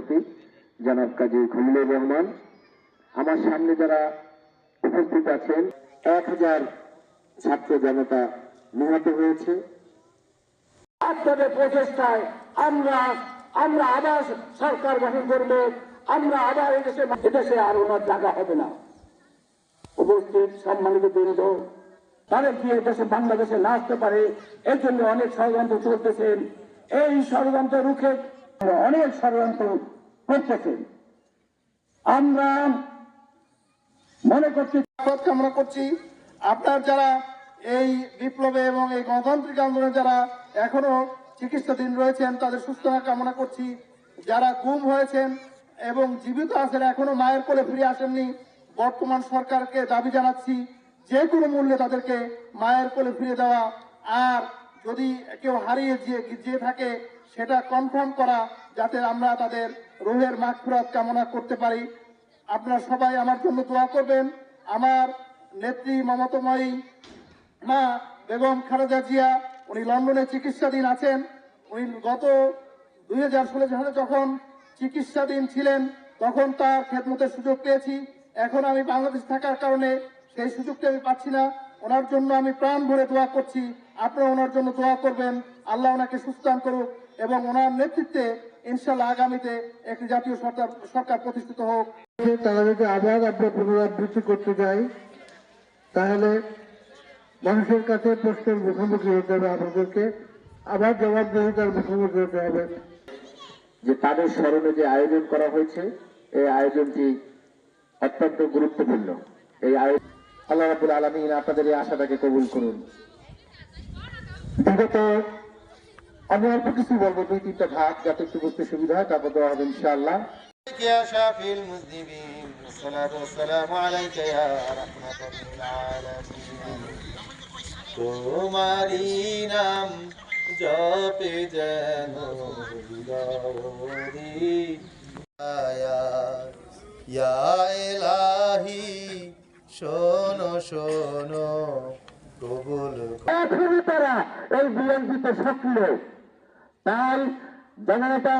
সভাপতি জনাব কাজী খলিলুর রহমান, আমার সামনে যারা উপস্থিত আছেন, 1000 ছাত্র জনতা নিহত হয়েছে। আপনাদের প্রচেষ্টায় আমরা আবার সরকার গঠন করবো, আমরা আবার এদেশে আর ওনার জায়গা হবে না। উপস্থিত সম্মানিত বৃন্দ, তাদের কি এদেশে বাংলাদেশে না আসতে পারে, এর জন্য অনেক ষড়যন্ত্র চলতেছেন। এই ষড়যন্ত্র রুখে অনেক ষড়যন্ত্র করতেছেন। আমরা মনে করছি, কামনা করছি আপনার যারা এই বিপ্লবে এবং এই গণতান্ত্রিক আন্দোলনে যারা এখনো চিকিৎসাধীন রয়েছেন তাদের সুস্থতা কামনা করছি। যারা গুম হয়েছেন এবং জীবিত আছেন এখনো মায়ের কোলে ফিরে আসেননি, বর্তমান সরকারকে দাবি জানাচ্ছি যে কোনো মূল্যে তাদেরকে মায়ের কোলে ফিরে দেওয়া, আর যদি কেউ হারিয়ে যে থাকে সেটা কনফার্ম করা, যাতে আমরা তাদের রুহের মাগফিরাত কামনা করতে পারি। আপনারা সবাই আমার জন্য দোয়া করবেন। আমার নেত্রী মমতাময়ী মা বেগম খালেদা জিয়া, উনি লন্ডনে চিকিৎসাধীন আছেন। উনি গত 2016 সালে যখন চিকিৎসাধীন ছিলেন তখন তার খেদমতের সুযোগ পেয়েছি। এখন আমি বাংলাদেশ থাকার কারণে সেই সুযোগটা আমি পাচ্ছি না। ওনার জন্য আমি প্রাণ ভরে দোয়া করছি, আপনারা ওনার জন্য দোয়া করবেন। আল্লাহ ওনাকে সুস্থান করুক এবং ওনার নেতৃত্বে ইনশাল্লাহ আগামীতে একটি জাতীয় সরকার প্রতিষ্ঠিত হোক। তারা যদি আবার আমরা পুনরাবৃত্তি করতে যাই তাহলে মানুষের কাছে প্রশ্নের মুখোমুখি হতে হবে, আমাদেরকে আবার জবাবদিহিতার মুখোমুখি হতে হবে। যে তাদের স্মরণে যে আয়োজন করা হয়েছে, এই আয়োজনটি অত্যন্ত গুরুত্বপূর্ণ। এই আয়োজন আল্লাহ রাব্বুল আলামিন আপনাদের এই আশাটাকে কবুল করুন। বিগত আমি অল্প কিছু বলবো, 2-3টা ভাগ, যাতে একটু বুঝতে সুবিধা হয়, তারপর দেওয়া হবে ইনশাআল্লাহ। يا شافي المذنبين والصلاة والسلام عليك يا رحمة للعالمين তোমারি নাম জপে যেন হৃদয়রি ইয়া ইলাহি শোনো শোনো কবুল এখনই তারা এই বিএনপিতে সক্রিয়। তাই জনতা